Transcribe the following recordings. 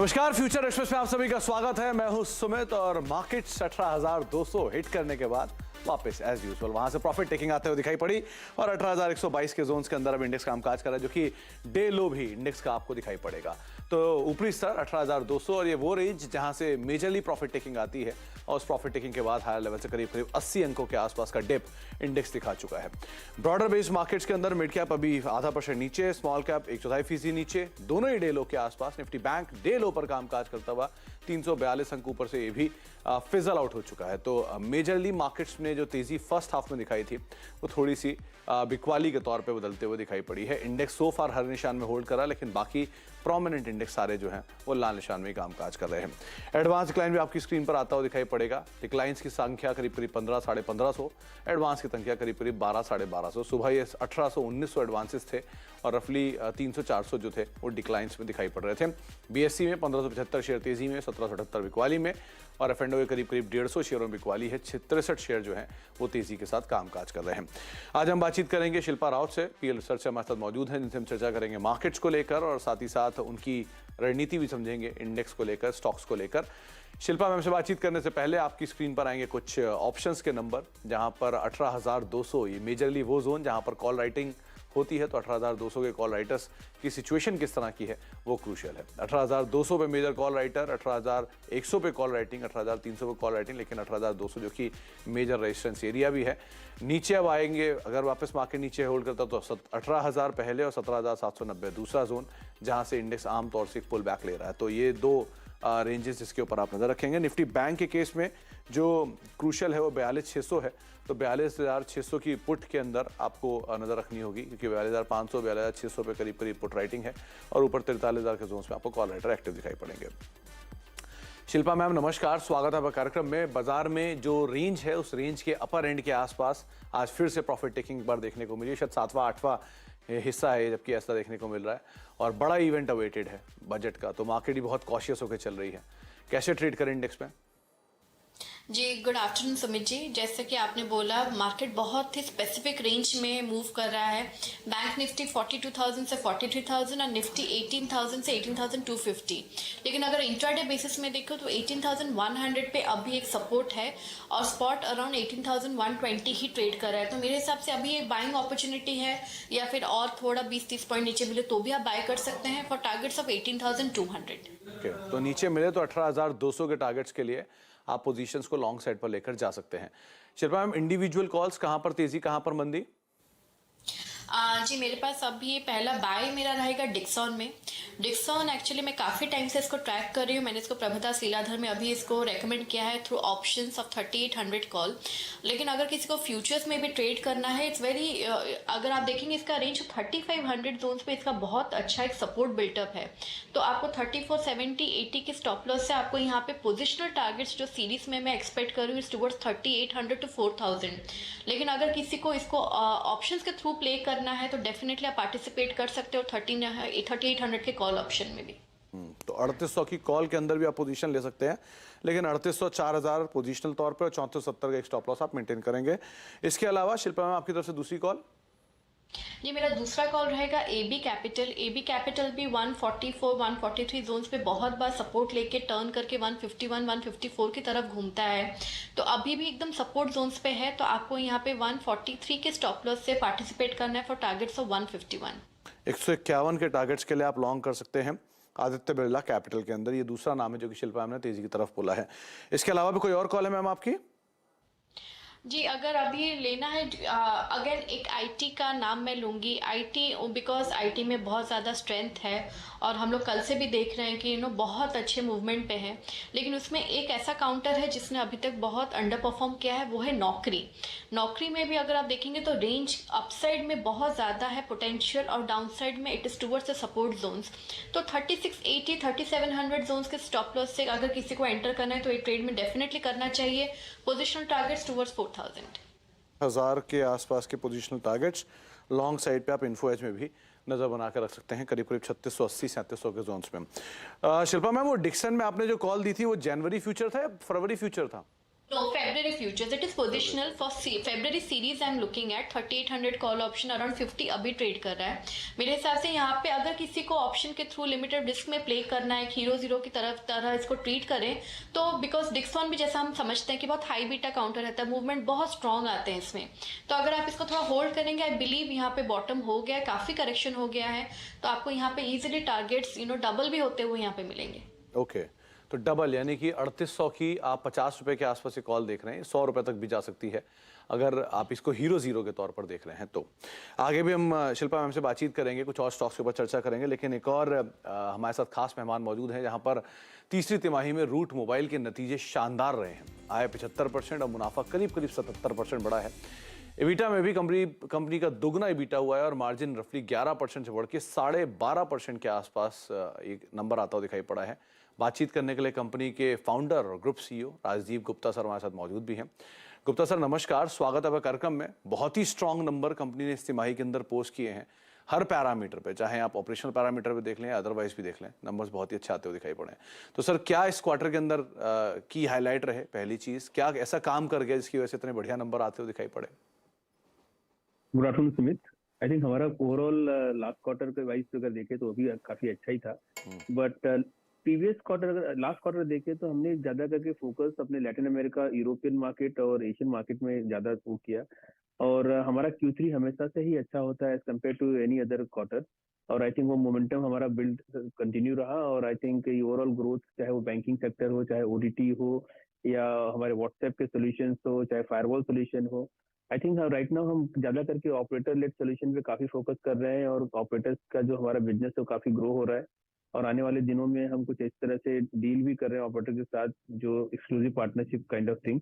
नमस्कार, future express में आप सभी का स्वागत है। मैं हूं सुमित और मार्केट्स 18,200 हिट करने के बाद वापस एज यूजुअल वहां से प्रॉफिट टेकिंग आते हुए दिखाई पड़ी और 18,122 के जोन्स के अंदर अब इंडेक्स कामकाज कर रहा है, जो कि डे लो भी इंडेक्स का आपको दिखाई पड़ेगा। तो ऊपरी स्तर 18,200 और ये वो रेंज जहां से मेजरली प्रॉफिट टेकिंग आती है और उस प्रॉफिट टेकिंग के बाद हायर लेवल से करीब 80 अंकों के आसपास का डिप इंडेक्स दिखा चुका है। ब्रॉडर बेस्ड मार्केट्स के अंदर मिड कैप अभी 0.5% नीचे, स्मॉल कैप 1/4% नीचे, दोनों ही डे लो के आसपास। निफ्टी बैंक डे लो पर कामकाज करता हुआ 342 अंक ऊपर से ये भी फिजल आउट हो चुका है। तो मेजरली मार्केट्स ने जो तेजी फर्स्ट हाफ में दिखाई थी वो थोड़ी सी बिकवाली के तौर पे बदलते हुए दिखाई पड़ी है। इंडेक्स सो फार हर निशान में होल्ड करा, लेकिन बाकी प्रोमिनेंट इंडेक्स सारे जो हैं वो लाल निशान में ही कामकाज कर रहे हैं। एडवांस डिक्लाइन भी आपकी स्क्रीन पर आता हुआ दिखाई पड़ेगा। डिक्लाइंस की संख्या करीब 15 साढ़े 1500, एडवांस की संख्या करीब 12 साढ़े 1200। सुबह ये 1800-1900 एडवांसेस थे और रफली 300-400 जो थे वो डिक्लाइंस में दिखाई पड़ रहे थे। बीएससी में 1575 शेयर तेजी में, 1778 बिकवाली में और एफ एंड ओ के करीब 150 शेयरों में बिकवाली है। 63 शेयर जो हैं वो तेजी के साथ कामकाज कर रहे हैं। आज हम बातचीत करेंगे शिल्पा राउत से, पीएल रिसर्च से हमारे साथ मौजूद हैं, जिनसे हम चर्चा करेंगे मार्केट्स को लेकर और साथ ही साथ उनकी रणनीति भी समझेंगे इंडेक्स को लेकर, स्टॉक्स को लेकर। शिल्पा मैम से बातचीत करने से पहले आपकी स्क्रीन पर आएंगे कुछ ऑप्शंस के नंबर, जहां पर 18,200 ये मेजरली वो जोन जहां पर कॉल राइटिंग होती है। तो 18,200 के कॉल राइटर्स की सिचुएशन किस तरह की है वो क्रूशियल है। 18,200 पे मेजर कॉल राइटर, 18,100 पे कॉल राइटिंग, 18,300 पे कॉल राइटिंग, लेकिन 18,200 जो कि मेजर रेजिस्टेंस एरिया भी है। नीचे अब आएंगे, अगर वापस मार्केट नीचे होल्ड करता तो 18,000 पहले और 17,790 दूसरा जोन, जहां से इंडेक्स आमतौर से पुल बैक ले रहा है। तो ये दो रेंजेस जिसके ऊपर आप नजर रखेंगे। निफ्टी बैंक के केस में जो क्रूशियल है वो 42,600 है। तो 42,600 की पुट के अंदर आपको नजर रखनी होगी, क्योंकि 42,500 42,600 पे करीब करीब पुट राइटिंग है और ऊपर 43,000 के जोन्स में आपको कॉल राइटर एक्टिव दिखाई पड़ेंगे। शिल्पा मैम नमस्कार, स्वागत है आपका कार्यक्रम में। बाजार में जो रेंज है उस रेंज के अपर एंड के आसपास आज फिर से प्रॉफिट टेकिंग बार देखने को मिली। शायद 7वां-8वां हिस्सा है जबकि ऐसा देखने को मिल रहा है और बड़ा इवेंट अवेटेड है बजट का, तो मार्केट ही बहुत कॉशियस होकर चल रही है। कैसे ट्रेड करें इंडेक्स में? जी गुड आफ्टरनून सुमित जी। जैसे कि आपने बोला, मार्केट बहुत ही स्पेसिफिक रेंज में मूव कर रहा है। बैंक निफ्टी 42,000 से 43,000 और निफ्टी 18,000 से 18,250। लेकिन अगर इंट्राडे बेसिस में देखो तो 18,100 पे अभी एक सपोर्ट है और स्पॉट अराउंड 18,120 ही ट्रेड कर रहा है। तो मेरे हिसाब से अभी एक बाइंग अपॉर्चुनिटी है, या फिर और थोड़ा 20-30 पॉइंट नीचे मिले तो भी आप बाय कर सकते हैं फॉर टारगेट्स ऑफ 18,200। तो नीचे मिले तो 18,200 के टारगेट्स के लिए आप पोजीशंस को लॉन्ग साइड पर लेकर जा सकते हैं। शिल्पा मैम, इंडिविजुअल कॉल्स कहां पर तेजी, कहां पर मंदी? जी मेरे पास अभी पहला बाय मेरा रहेगा डिक्सॉन में। डिक्सॉन एक्चुअली मैं काफ़ी टाइम से इसको ट्रैक कर रही हूँ। मैंने इसको प्रभुदास लीलाधर में अभी इसको रेकमेंड किया है थ्रू ऑप्शंस ऑफ 3800 कॉल। लेकिन अगर किसी को फ्यूचर्स में भी ट्रेड करना है, इट्स वेरी अगर आप देखेंगे इसका रेंज 3500 जोन्स पे इसका बहुत अच्छा एक सपोर्ट बिल्टअप है। तो आपको 3470-80 के स्टॉप लॉस से आपको यहाँ पे पोजिशनल टारगेट्स जो सीरीज में मैं एक्सपेक्ट कर रही हूँ टुवर्ड्स 3800 to 4000। लेकिन अगर किसी को इसको ऑप्शंस के थ्रू प्ले करना है तो डेफिनेटली आप पार्टिसिपेट कर सकते हो 3800 के कॉल ऑप्शन में भी। तो 3800 की कॉल के अंदर भी आप पोजीशन ले सकते हैं, लेकिन 3800 4000 पोजीशनल तौर पर और 3470 का एक स्टॉप लॉस आप मेंटेन करेंगे। इसके अलावा शिल्पा मैम आपकी तरफ से दूसरी कॉल? जी मेरा दूसरा कॉल रहेगा एबी कैपिटल। एबी कैपिटल भी 144-143 जोन्स पे बहुत बार सपोर्ट लेके टर्न करके 151-154 की तरफ घूमता है। तो अभी भी एकदम सपोर्ट जोन्स पे है, तो आपको यहाँ पे 143 के स्टॉप लॉस से पार्टिसिपेट करना है फॉर टारगेट्स ऑफ 151। 151 के टारगेट्स के लिए आप लॉन्ग कर सकते हैं आदित्य बिरला कैपिटल के अंदर। ये दूसरा नाम है जो कि शिल्पा मैम ने तेजी की तरफ बोला है। इसके अलावा भी कोई और कॉल है मैम आपकी? जी अगर अभी लेना है अगेन एक आईटी का नाम मैं लूँगी। आईटी बिकॉज आईटी में बहुत ज़्यादा स्ट्रेंथ है और हम लोग कल से भी देख रहे हैं कि बहुत अच्छे मूवमेंट पे है। लेकिन उसमें एक ऐसा काउंटर है जिसने अभी तक बहुत अंडर परफॉर्म किया है, वो है नौकरी। नौकरी में भी अगर आप देखेंगे तो रेंज अपसाइड में बहुत ज़्यादा है पोटेंशियल और डाउनसाइड में it is towards the support zones. तो 3680-3700 जोन्स के स्टॉप लॉस से अगर किसी को एंटर करना है तो एक ट्रेड में डेफिनेटली करना चाहिए। पोजिशनल टारगेट्स टूवर्ड्स 4000 के आसपास के पोजीशनल टारगेट्स लॉन्ग साइड पे आप इन्फो एज में भी नजर बना कर रख सकते हैं, करीब करीब 3680-3700 के जोन्स में। शिल्पा मैम, वो डिक्सन में आपने जो कॉल दी थी वो जनवरी फ्यूचर था या फरवरी फ्यूचर था? No, February futures. It is positional for February series. I'm looking at 3800 call option around 50 अभी ट्रेड कर रहा है। मेरे हिसाब से यहाँ पे अगर किसी को ऑप्शन के थ्रू लिमिटेड रिस्क में प्ले करना है, हीरो जीरो की तरह इसको ट्रीट करें, तो बिकॉज डिक्सॉन भी जैसा हम समझते हैं कि बहुत हाई बीटा काउंटर रहता है, मूवमेंट बहुत स्ट्रॉन्ग आते हैं इसमें, तो अगर आप इसको थोड़ा होल्ड करेंगे, आई बिलीव यहाँ पे बॉटम हो गया है, काफी करेक्शन हो गया है, तो आपको यहाँ पे इजिली टारगेट्स डबल भी होते हुए यहाँ पे मिलेंगे। ओके, तो डबल यानी कि 3800 की आप 50 रुपए के आसपास ये कॉल देख रहे हैं, 100 रुपए तक भी जा सकती है अगर आप इसको हीरो जीरो के तौर पर देख रहे हैं तो। आगे भी हम शिल्पा मैम से बातचीत करेंगे, कुछ और स्टॉक्स के ऊपर चर्चा करेंगे, लेकिन एक और हमारे साथ खास मेहमान मौजूद हैं जहां पर तीसरी तिमाही में रूट मोबाइल के नतीजे शानदार रहे हैं। आय 75% और मुनाफा करीब करीब 77% बढ़ा है। एबिटा में भी कंपनी का दुगना एबिटा हुआ है और मार्जिन रफली 11% से बढ़ के 12.5% के आसपास एक नंबर आता हुआ दिखाई पड़ा है। बातचीत करने के लिए कंपनी के फाउंडर और group CEO Rajdeep Gupta sir हमारे साथ मौजूद भी हैं। गुप्ता सर नमस्कार, स्वागत है आपका कार्यक्रम में। बहुत ही स्ट्रांग नंबर कंपनी ने इस तिमाही के अंदर पोस्ट किए हैं हर पैरामीटर पे, चाहे आप ऑपरेशनल पैरामीटर पे देख लें, अदरवाइज भी देख लें, नंबर्स बहुत ही अच्छे आते हुए दिखाई पड़े हैं। तो सर क्या इस क्वार्टर के अंदर की हाईलाइट रहे, पहली चीज क्या ऐसा काम कर गया जिसकी वजह से इतने बढ़िया नंबर आते हुए दिखाई पड़े? Good afternoon Sumit. I think हमारा ओवरऑल लास्ट क्वार्टर के वाइज अगर देखें तो अभी काफी अच्छा ही था, बट प्रीवियस क्वार्टर अगर लास्ट क्वार्टर देखें तो हमने ज्यादा करके फोकस अपने लैटिन अमेरिका, यूरोपियन मार्केट और एशियन मार्केट में ज्यादा वो किया, और हमारा Q3 हमेशा से ही अच्छा होता है as compare to any other quarter, और आई थिंक वो मोमेंटम हमारा बिल्ड कंटिन्यू रहा, और आई थिंक ओवरऑल ग्रोथ चाहे वो बैंकिंग सेक्टर हो, चाहे ओटीटी हो, या हमारे व्हाट्सएप के सोल्यूशन हो, चाहे फायरवॉल सोल्यूशन हो, आई थिंक राइट नाउ हम ज्यादा करके ऑपरेटर लेड सोल्यूशन पे काफी फोकस कर रहे हैं, और ऑपरेटर्स का जो हमारा बिजनेस है वो काफी ग्रो हो रहा है, और आने वाले दिनों में हम कुछ इस तरह से डील भी कर रहे हैं ऑपरेटर के साथ, जो exclusive partnership kind of thing.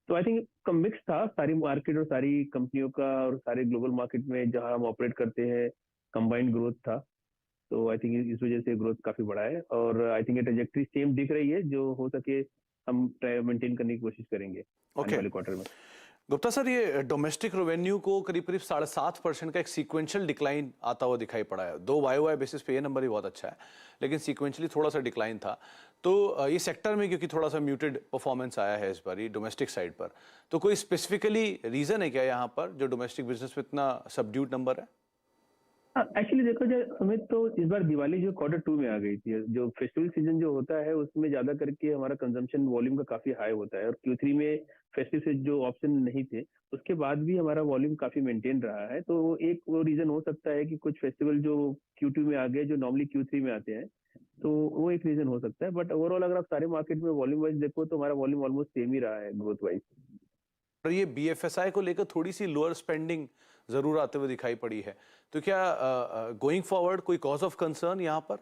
तो आई थिंक का मिक्स था सारी मार्केट और सारी कंपनियों का, और सारे ग्लोबल मार्केट में जहां हम ऑपरेट करते हैं कंबाइंड ग्रोथ था। तो आई थिंक इस वजह से ग्रोथ काफी बढ़ा है, और आई थिंक ट्रैजेक्टरी सेम दिख रही है, जो हो सके हम मेंटेन करने की कोशिश करेंगे आने वाले क्वार्टर में। गुप्ता सर, ये डोमेस्टिक रेवेन्यू को करीब करीब 7.5% का एक सीक्वेंशियल डिक्लाइन आता हुआ दिखाई पड़ा है। दो YOY बेसिस पे ये नंबर ही बहुत अच्छा है, लेकिन सीक्वेंशियली थोड़ा सा डिक्लाइन था। तो ये सेक्टर में क्योंकि थोड़ा सा म्यूटेड परफॉर्मेंस आया है इस बार ये डोमेस्टिक साइड पर, तो कोई स्पेसिफिकली रीजन है क्या यहाँ पर जो डोमेस्टिक बिजनेस में इतना सबड्यूट नंबर है? एक्चुअली देखो जाए अमित, तो इस बार दिवाली जो Q2 में आ गई थी, जो फेस्टिवल सीजन जो होता है उसमें ज्यादा करके हमारा कंजम्पशन वॉल्यूम का काफी हाई होता है, और Q3 में फेस्टिव से जो ऑप्शन नहीं थे उसके बाद भी हमारा वॉल्यूम काफी मेंटेन रहा है। तो एक वो रीजन हो सकता है कि कुछ फेस्टिवल जो Q2 में आ गए जो नॉर्मली Q3 में आते हैं, तो वो एक रीजन हो सकता है, बट ओवरऑल अगर आप सारे मार्केट में वॉल्यूम वाइज देखो तो हमारा वॉल्यूम ऑलमोस्ट सेम ही रहा है ग्रोथ वाइज। और ये BFSI को लेकर थोड़ी सी लोअर स्पेंडिंग जरूर आते हुए दिखाई पड़ी है, तो क्या गोइंग फॉरवर्ड कोई कॉज ऑफ कंसर्न यहाँ पर?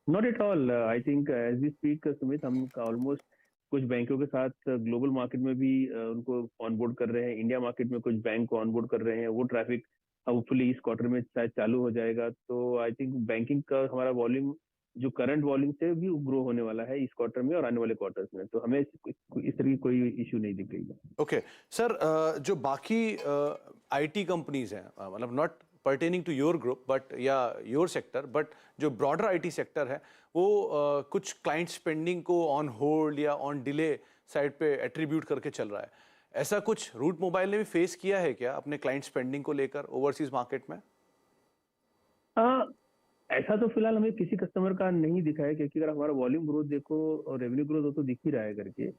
Not at all. I think as we speak Sumit, हम ऑलमोस्ट कुछ बैंकों के साथ ग्लोबल मार्केट में भी उनको ऑनबोर्ड कर रहे हैं, इंडिया मार्केट में कुछ बैंक को ऑनबोर्ड कर रहे हैं, वो ट्रैफिक होपफुली इस क्वार्टर में शायद चालू हो जाएगा। तो आई थिंक बैंकिंग का हमारा वॉल्यूम जो करंट वॉल्यूम से भी ग्रो होने वाला है इस क्वार्टर में और आने वाले क्वार्टर्स में, तो हमें इस तरह की कोई इशू नहीं दिख रही है। ओके सर, जो बाकी IT कंपनीज हैं, मतलब not pertaining to your group but या योर सेक्टर, बट जो ब्रॉडर IT सेक्टर है वो कुछ क्लाइंट स्पेंडिंग को ऑन होल्ड या ऑन डिले साइड पे एट्रीब्यूट करके चल रहा है, ऐसा कुछ रूट मोबाइल ने भी फेस किया है क्या अपने क्लाइंट स्पेंडिंग को लेकर ओवरसीज मार्केट में? ऐसा तो फिलहाल हमें किसी कस्टमर का नहीं दिखा है, क्योंकि अगर हमारा वॉल्यूम ग्रोथ देखो और रेवेन्यू ग्रोथ हो तो दिख ही रहा है करके,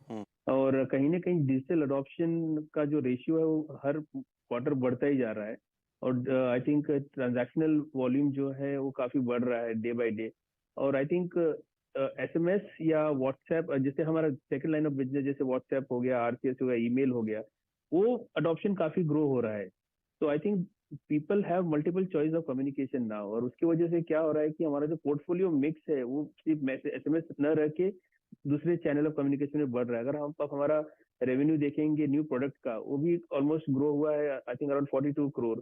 और कहीं ना कहीं डिजिटल अडॉप्शन का जो रेशियो है वो हर क्वार्टर बढ़ता ही जा रहा है, और आई थिंक ट्रांजैक्शनल वॉल्यूम जो है वो काफी बढ़ रहा है डे बाय डे, और आई थिंक SMS या व्हाट्सएप जैसे हमारा सेकंड लाइन ऑफ बिजनेस जैसे व्हाट्सएप हो गया, RCS हो गया, ईमेल हो गया, वो अडॉप्शन काफी ग्रो हो रहा है। तो I think people have multiple choice of communication now, और उसकी वजह से क्या हो रहा है कि हमारा जो पोर्टफोलियो मिक्स है वो सिर्फ SMS न रह के दूसरे चैनल ऑफ कम्युनिकेशन में बढ़ रहा है। अगर हम अब हमारा रेवेन्यू देखेंगे न्यू प्रोडक्ट का, वो भी ऑलमोस्ट ग्रो हुआ है, I think around 42 crore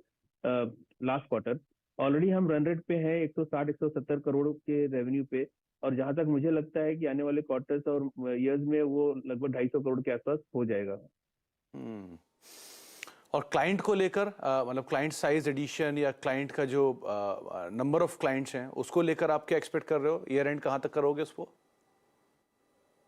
last quarter. Already हम रन रेट पे हैं 160-170 करोड़ के रेवेन्यू पे, और जहां तक मुझे लगता है कि आने वाले क्वार्टर्स और ईयर्स में वो लगभग 250 करोड़ के आसपास हो जाएगा। और क्लाइंट को लेकर मतलब क्लाइंट साइज एडिशन या क्लाइंट का जो नंबर ऑफ क्लाइंट्स हैं उसको लेकर आप क्या एक्सपेक्ट कर रहे हो? ईयर एंड कहाँ तक करोगे उसको?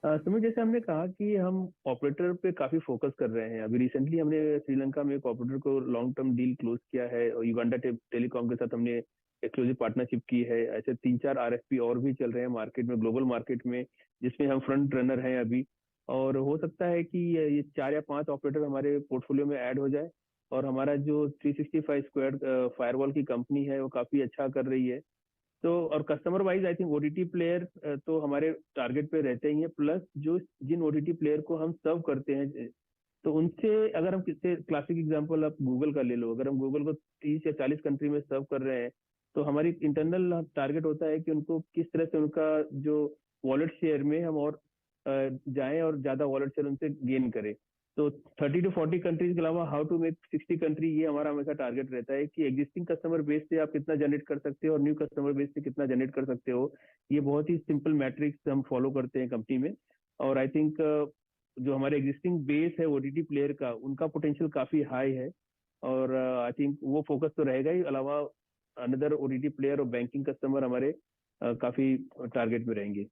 सुमित, जैसे हमने कहा कि हम ऑपरेटर पे काफी फोकस कर रहे हैं। अभी रिसेंटली हमने श्रीलंका में एक ऑपरेटर को लॉन्ग टर्म डील क्लोज किया है और युगांडा टेलीकॉम के साथ हमने एक्सक्लूसिव पार्टनरशिप की है। ऐसे 3-4 आरएफपी और भी चल रहे हैं मार्केट में, ग्लोबल मार्केट में, जिसमें हम फ्रंट रनर हैं अभी। और हो सकता है कि ये 4 या 5 ऑपरेटर हमारे पोर्टफोलियो में ऐड हो जाए और हमारा जो 365 स्क्वायर फायरवॉल की कंपनी है वो काफी अच्छा कर रही है। तो और customer wise I think OTT player तो हमारे टारगेट पे रहते ही हैं, प्लस जो जिन ओटीटी प्लेयर को हम सर्व करते हैं, तो उनसे अगर हम किससे क्लासिक एग्जांपल आप गूगल का ले लो, अगर हम गूगल को 30 या 40 कंट्री में सर्व कर रहे हैं, तो हमारी इंटरनल टारगेट होता है कि उनको किस तरह से उनका जो वॉलेट शेयर में हम और जाएं और ज्यादा वॉलेट शेयर उनसे गेन करें। तो 30 to 40 कंट्रीज के अलावा हाउ टू मेक 60 कंट्री, ये हमारा हमेशा टारगेट रहता है कि एग्जिस्टिंग कस्टमर बेस से आप कितना जनरेट कर सकते हो और न्यू कस्टमर बेस से कितना जनरेट कर सकते हो। ये बहुत ही सिंपल मैट्रिक्स हम फॉलो करते हैं कंपनी में। और आई थिंक जो हमारे एग्जिस्टिंग बेस है ओटीटी प्लेयर का, उनका पोटेंशियल काफी हाई है और आई थिंक वो फोकस तो रहेगा ही। अलावा अनदर ओटीटी प्लेयर और बैंकिंग कस्टमर हमारे काफी टारगेट में रहेंगे।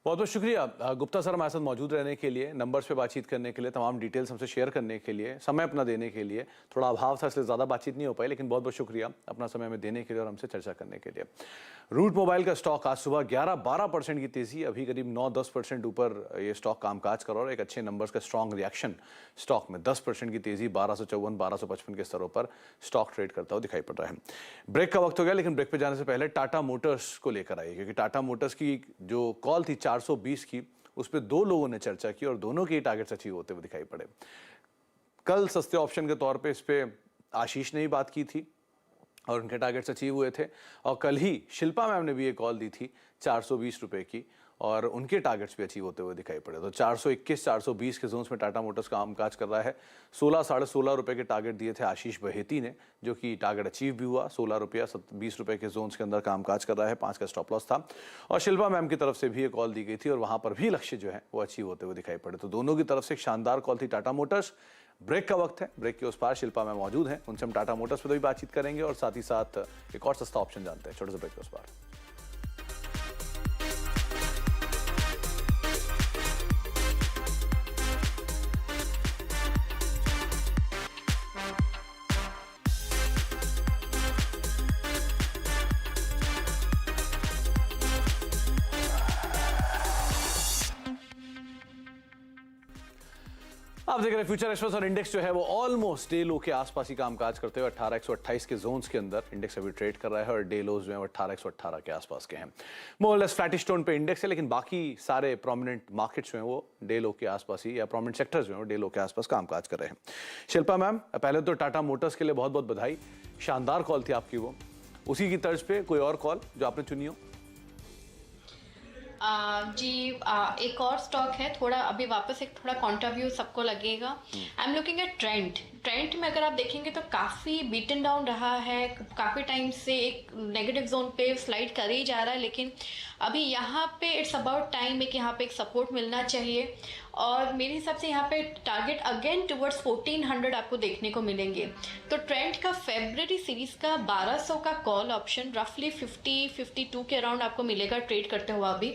बहुत बहुत शुक्रिया गुप्ता सर, हमारे साथ मौजूद रहने के लिए, नंबर्स पे बातचीत करने के लिए, तमाम डिटेल्स हमसे शेयर करने के लिए, समय अपना देने के लिए। थोड़ा अभाव था इसलिए ज़्यादा बातचीत नहीं हो पाई, लेकिन बहुत बहुत शुक्रिया अपना समय हमें देने के लिए और हमसे चर्चा करने के लिए। रूट मोबाइल का स्टॉक आज सुबह 11-12% की तेज़ी, अभी करीब 9-10% ऊपर ये स्टॉक कामकाज कर रहा है और एक अच्छे नंबर्स का स्ट्रॉन्ग रिएक्शन स्टॉक में 10% की तेज़ी, 1254-1255 के स्तरों पर स्टॉक ट्रेड करता हुआ दिखाई पड़ रहा है। ब्रेक का वक्त हो गया, लेकिन ब्रेक पर जाने से पहले टाटा मोटर्स को लेकर आइए, क्योंकि टाटा मोटर्स की जो कॉल थी 420 की, उस पर 2 लोगों ने चर्चा की और दोनों के टारगेट्स अचीव होते हुए दिखाई पड़े। कल सस्ते ऑप्शन के तौर पे इस पे आशीष ने ही बात की थी और उनके टारगेट्स अचीव हुए थे, और कल ही शिल्पा मैम ने भी एक कॉल दी थी 420 रुपए की और उनके टारगेट्स भी अचीव होते हुए दिखाई पड़े। तो 421-420 के जोन्स में टाटा मोटर्स कामकाज कर रहा है। 16-16.5 रुपए के टारगेट दिए थे आशीष बहेती ने, जो कि टारगेट अचीव भी हुआ। 16 रुपया 20 रुपए के जोन्स के अंदर कामकाज कर रहा है, 5 का स्टॉप लॉस था। और शिल्पा मैम की तरफ से भी एक कॉल दी गई थी और वहां पर भी लक्ष्य जो है वो अचीव होते हुए दिखाई पड़े। तो दोनों की तरफ से एक शानदार कॉल थी टाटा मोटर्स। ब्रेक का वक्त है, ब्रेक के उस पार शिल्पा मैम मौजूद हैं, उनसे हम टाटा मोटर्स पर भी बातचीत करेंगे और साथ ही साथ एक और सस्ता ऑप्शन जानते हैं। छोटे से ब्रेक के उस पार। आप देख रहे हैं फ्यूचर एक्सप्रेस और इंडेक्स जो है वो ऑलमोस्ट डे लो के आसपास ही कामकाज करते हुए 18,128 के जोन्स के अंदर इंडेक्स अभी ट्रेड कर रहा है और डे लोज जो है वो 18,118 के आसपास के हैं। मोर लेस फ्लैटिश टोन पे इंडेक्स है, लेकिन बाकी सारे प्रोमिनेंट मार्केट्स जो हैं वो डे लो के आसपास ही, या प्रोमिनेंट सेक्टर्स जो हैं वो डे लो के आसपास कामकाज कर रहे हैं। शिल्पा मैम, पहले तो टाटा मोटर्स के लिए बहुत बहुत बधाई, शानदार कॉल थी आपकी वो। उसी की तर्ज पे कोई और कॉल जो आपने चुनी हो? एक और स्टॉक है, थोड़ा अभी वापस एक थोड़ा काउंटर व्यू सबको लगेगा। I am looking at trend में अगर आप देखेंगे तो काफ़ी बीटन डाउन रहा है, काफ़ी टाइम से एक नेगेटिव जोन पे स्लाइड कर ही जा रहा है, लेकिन अभी यहाँ पे इट्स अबाउट टाइम है कि यहाँ पे एक सपोर्ट मिलना चाहिए और मेरे हिसाब से यहाँ पे टारगेट अगेन टुवर्ड्स 1400 आपको देखने को मिलेंगे। तो ट्रेंड का फेब्रवरी सीरीज का 1200 का कॉल ऑप्शन रफली 50-52 के अराउंड आपको मिलेगा ट्रेड करते हुआ अभी।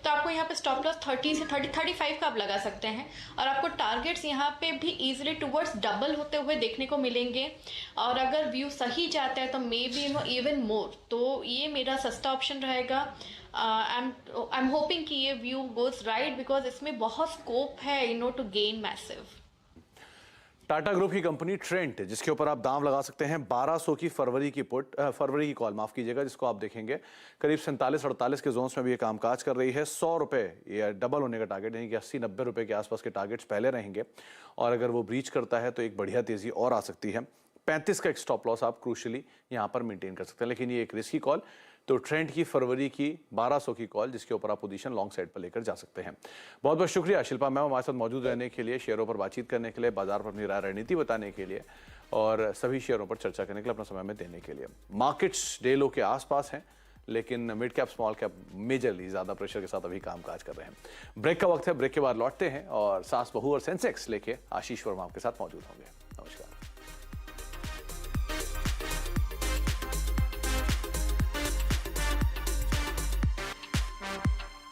तो आपको यहाँ पे स्टॉप लॉस 30 से 35 का आप लगा सकते हैं और आपको टारगेट्स यहाँ पे भी इजीली टुवर्ड्स डबल होते हुए देखने को मिलेंगे और अगर व्यू सही जाता है तो मे बी इवन मोर। तो ये मेरा सस्ता ऑप्शन रहेगा। आई एम होपिंग कि ये व्यू गोज राइट बिकॉज इसमें बहुत स्कोप है to gain massive. Tata group की कंपनी ट्रेंट, जिसके ऊपर आप दांव लगा सकते हैं 1200 की फरवरी की कॉल, माफ कीजिएगा, जिसको आप देखेंगे करीब 47-48 के जोन्स में भी ये कामकाज कर रही है। 100 रुपए ये डबल होने का टारगेट, यानी कि 80-90 रुपए के आसपास के टारगेट्स पहले रहेंगे और अगर वो ब्रीच करता है तो एक बढ़िया तेजी और आ सकती है। 35 का एक स्टॉप लॉस आप क्रूशली यहाँ पर मेंटेन कर सकते हैं, लेकिन ये एक रिस्की कॉल। तो ट्रेंड की फरवरी की 1200 की कॉल, जिसके ऊपर आप पोजीशन लॉन्ग साइड पर लेकर जा सकते हैं। बहुत बहुत शुक्रिया शिल्पा मैम हमारे साथ मौजूद रहने के लिए, शेयरों पर बातचीत करने के लिए, बाजार पर अपनी राय रणनीति बताने के लिए और सभी शेयरों पर चर्चा करने के लिए अपना समय में देने के लिए। मार्केट्स डे लो के आसपास हैं, लेकिन mid cap small cap majorly ज्यादा प्रेशर के साथ अभी कामकाज कर रहे हैं। ब्रेक का वक्त है, ब्रेक के बाद लौटते हैं और सास बहू और सेंसेक्स लेके आशीष वर्मा आपके साथ मौजूद होंगे।